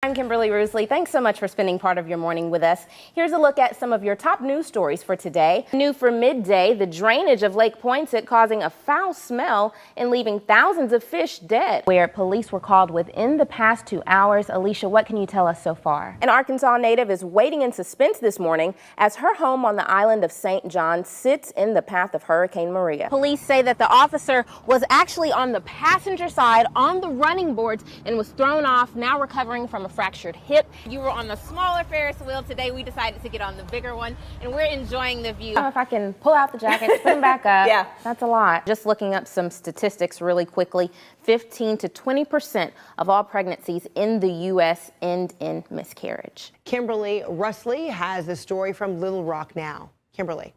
I'm Kimberly Rusley. Thanks so much for spending part of your morning with us. Here's a look at some of your top news stories for today. New for midday, the drainage of Lake Poinsett causing a foul smell and leaving thousands of fish dead. Where police were called within the past 2 hours. Alicia, what can you tell us so far? An Arkansas native is waiting in suspense this morning as her home on the island of St. John sits in the path of Hurricane Maria. Police say that the officer was actually on the passenger side on the running boards and was thrown off, now recovering from a fractured hip. You were on the smaller Ferris wheel. Today we decided to get on the bigger one, and we're enjoying the view. If I can pull out the jackets, put them back up. Yeah, that's a lot. Just looking up some statistics really quickly, 15 to 20% of all pregnancies in the U.S. end in miscarriage. Kimberly Rusley has a story from Little Rock now. Kimberly.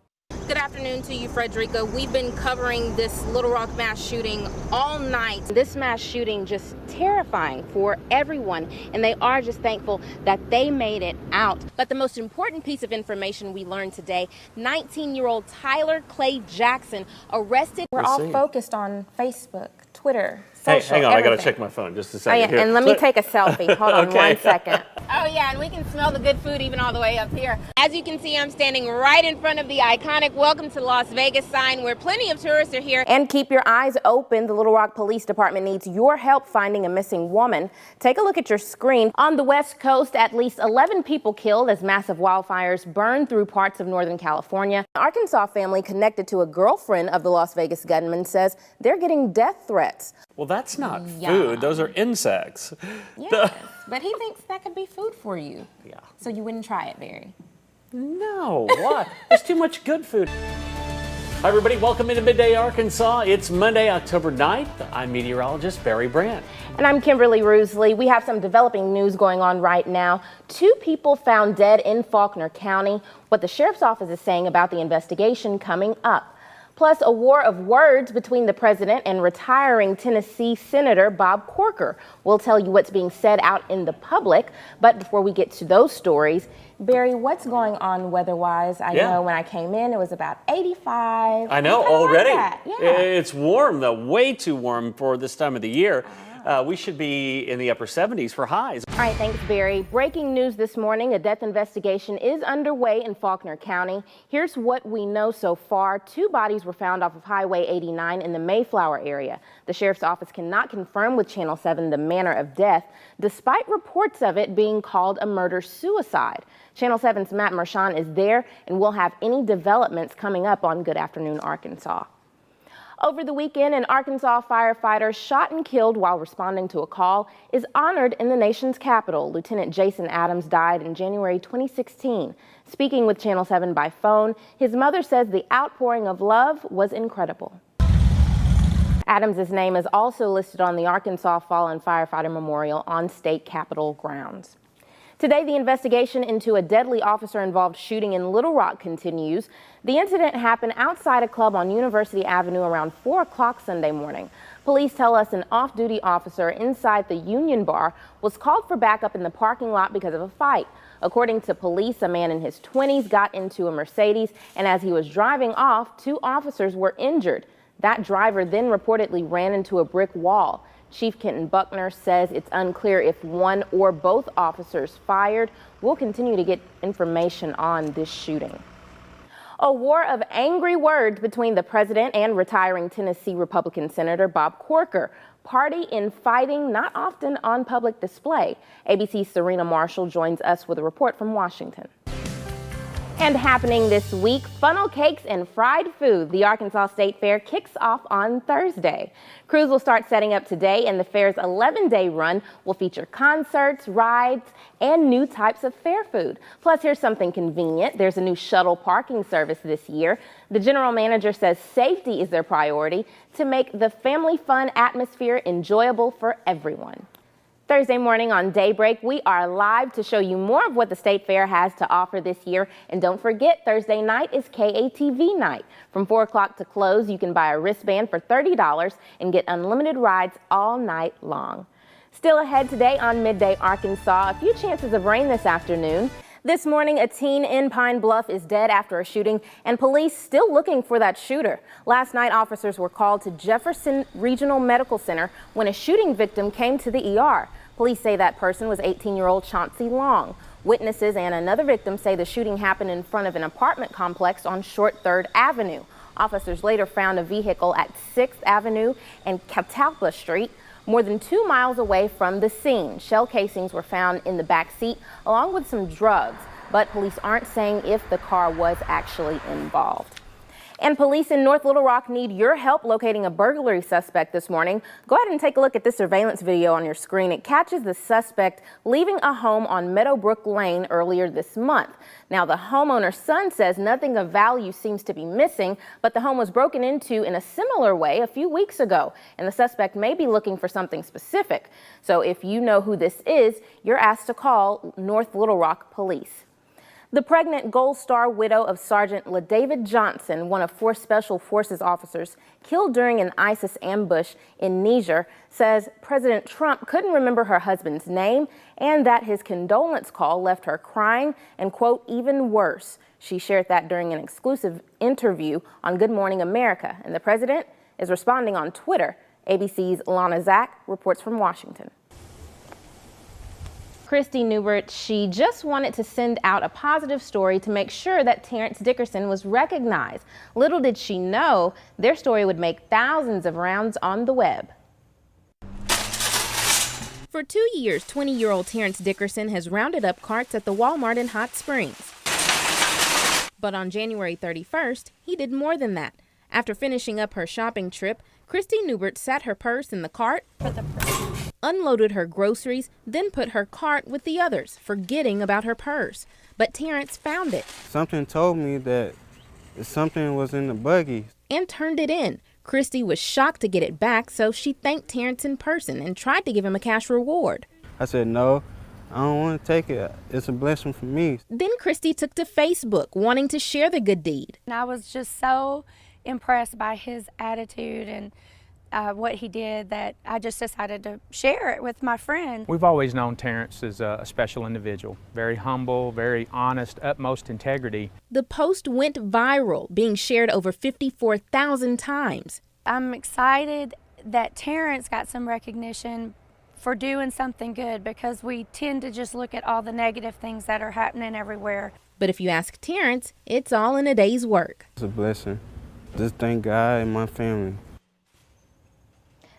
Good afternoon to you, Frederica. We've been covering this Little Rock mass shooting all night. This mass shooting just terrifying for everyone, and they are just thankful that they made it out. But the most important piece of information we learned today, 19-year-old Tyler Clay Jackson arrested. We're all focused on Facebook, Twitter, social, hang on, everything. I gotta check my phone just a second. Oh, yeah, and let me take a selfie. Hold on Okay. 1 second. Oh yeah, and we can smell the good food even all the way up here. As you can see, I'm standing right in front of the iconic Welcome to Las Vegas sign where plenty of tourists are here. And keep your eyes open. The Little Rock Police Department needs your help finding a missing woman. Take a look at your screen. On the West Coast, at least 11 people killed as massive wildfires burn through parts of Northern California. An Arkansas family connected to a girlfriend of the Las Vegas gunman says they're getting death threats. Well, that's not food. Those are insects. Yes, but he thinks that could be food for you. Yeah. So you wouldn't try it, Barry? No, what? There's too much good food. Hi, everybody. Welcome into Midday Arkansas. It's Monday, October 9th. I'm meteorologist Barry Brandt. And I'm Kimberly Rusley. We have some developing news going on right now. 2 people found dead in Faulkner County. What the sheriff's office is saying about the investigation coming up. Plus, a war of words between the president and retiring Tennessee Senator Bob Corker. We'll tell you what's being said out in the public. But before we get to those stories, Barry, what's going on weather-wise? I know when I came in, it was about 85. I know, already. Like It's warm, though, way too warm for this time of the year. We should be in the upper 70s for highs. All right, thanks, Barry. Breaking news this morning, a death investigation is underway in Faulkner County. Here's what we know so far. 2 bodies were found off of Highway 89 in the Mayflower area. The sheriff's office cannot confirm with Channel 7 the manner of death, despite reports of it being called a murder-suicide. Channel 7's Matt Marchand is there, and we'll have any developments coming up on Good Afternoon Arkansas. Over the weekend, an Arkansas firefighter shot and killed while responding to a call is honored in the nation's capital. Lieutenant Jason Adams died in January 2016. Speaking with Channel 7 by phone, his mother says the outpouring of love was incredible. Adams' name is also listed on the Arkansas Fallen Firefighter Memorial on state capitol grounds. Today, the investigation into a deadly officer-involved shooting in Little Rock continues. The incident happened outside a club on University Avenue around 4 o'clock Sunday morning. Police tell us an off-duty officer inside the Union Bar was called for backup in the parking lot because of a fight. According to police, a man in his 20s got into a Mercedes, and as he was driving off, 2 officers were injured. That driver then reportedly ran into a brick wall. Chief Kenton Buckner says it's unclear if one or both officers fired. We'll continue to get information on this shooting. A war of angry words between the president and retiring Tennessee Republican Senator Bob Corker. Party infighting not often on public display. ABC's Serena Marshall joins us with a report from Washington. And happening this week, funnel cakes and fried food. The Arkansas State Fair kicks off on Thursday. Crews will start setting up today, and the fair's 11-day run will feature concerts, rides, and new types of fair food. Plus, here's something convenient. There's a new shuttle parking service this year. The general manager says safety is their priority to make the family fun atmosphere enjoyable for everyone. Thursday morning on Daybreak, we are live to show you more of what the State Fair has to offer this year. And don't forget, Thursday night is KATV night. From 4 o'clock to close, you can buy a wristband for $30 and get unlimited rides all night long. Still ahead today on Midday Arkansas, a few chances of rain this afternoon. This morning, a teen in Pine Bluff is dead after a shooting, and police still looking for that shooter. Last night, officers were called to Jefferson Regional Medical Center when a shooting victim came to the ER. Police say that person was 18-year-old Chauncey Long. Witnesses and another victim say the shooting happened in front of an apartment complex on Short 3rd Avenue. Officers later found a vehicle at 6th Avenue and Catalpa Street, more than 2 miles away from the scene. Shell casings were found in the back seat along with some drugs, but police aren't saying if the car was actually involved. And police in North Little Rock need your help locating a burglary suspect this morning. Go ahead and take a look at this surveillance video on your screen. It catches the suspect leaving a home on Meadowbrook Lane earlier this month. Now, the homeowner's son says nothing of value seems to be missing, but the home was broken into in a similar way a few weeks ago, and the suspect may be looking for something specific. So if you know who this is, you're asked to call North Little Rock Police. The pregnant Gold Star widow of Sergeant LaDavid Johnson, one of 4 Special Forces officers killed during an ISIS ambush in Niger, says President Trump couldn't remember her husband's name and that his condolence call left her crying and, quote, even worse. She shared that during an exclusive interview on Good Morning America, and the president is responding on Twitter. ABC's Lana Zach reports from Washington. Christy Newbert, she just wanted to send out a positive story to make sure that Terrence Dickerson was recognized. Little did she know their story would make thousands of rounds on the web. For 2 years, 20-year-old Terrence Dickerson has rounded up carts at the Walmart in Hot Springs. But on January 31st, he did more than that. After finishing up her shopping trip, Christy Newbert sat her purse in the cart, unloaded her groceries, then put her cart with the others, forgetting about her purse. But Terrence found it. Something told me that something was in the buggy. And turned it in. Christy was shocked to get it back, so she thanked Terrence in person and tried to give him a cash reward. I said, no, I don't want to take it. It's a blessing for me. Then Christy took to Facebook, wanting to share the good deed. And I was just so impressed by his attitude and what he did that I just decided to share it with my friend. We've always known Terrence as a special individual, very humble, very honest, utmost integrity. The post went viral, being shared over 54,000 times. I'm excited that Terrence got some recognition for doing something good, because we tend to just look at all the negative things that are happening everywhere. But if you ask Terrence, it's all in a day's work. It's a blessing. Just thank God and my family.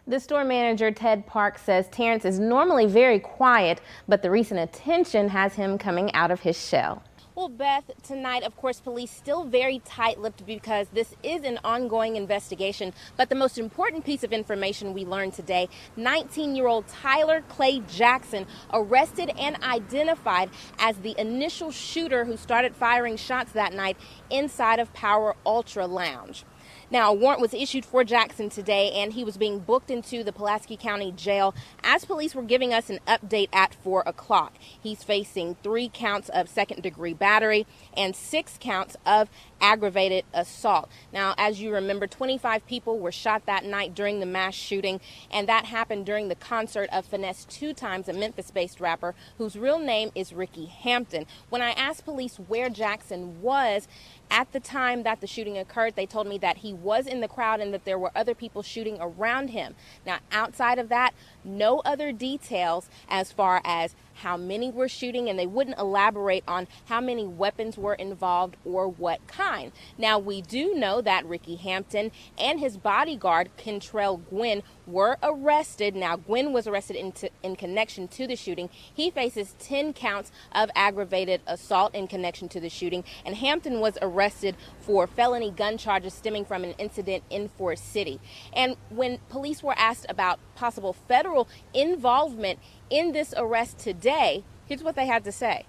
The store manager, Ted Park, says Terrence is normally very quiet, but the recent attention has him coming out of his shell. Well, Beth, tonight, of course, police still very tight-lipped because this is an ongoing investigation. But the most important piece of information we learned today, 19-year-old Tyler Clay Jackson, arrested and identified as the initial shooter who started firing shots that night inside of Power Ultra Lounge. Now, a warrant was issued for Jackson today, and he was being booked into the Pulaski County Jail as police were giving us an update at 4 o'clock. He's facing 3 counts of second-degree battery and 6 counts of aggravated assault. Now, as you remember, 25 people were shot that night during the mass shooting, and that happened during the concert of Finesse 2 Times, a Memphis-based rapper whose real name is Ricky Hampton. When I asked police where Jackson was at the time that the shooting occurred, they told me that he was in the crowd and that there were other people shooting around him. Now, outside of that, no other details as far as how many were shooting, and they wouldn't elaborate on how many weapons were involved or what kind. Now, we do know that Ricky Hampton and his bodyguard, Kentrell Gwynn, were arrested. Now, Gwynn was arrested in connection to the shooting. He faces 10 counts of aggravated assault in connection to the shooting, and Hampton was arrested for felony gun charges stemming from an incident in Forest City. And when police were asked about possible federal involvement in this arrest today, here's what they had to say.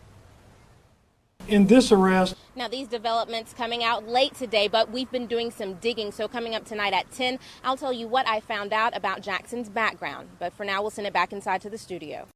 In this arrest. Now, these developments coming out late today, but we've been doing some digging. So coming up tonight at 10, I'll tell you what I found out about Jackson's background. But for now, we'll send it back inside to the studio.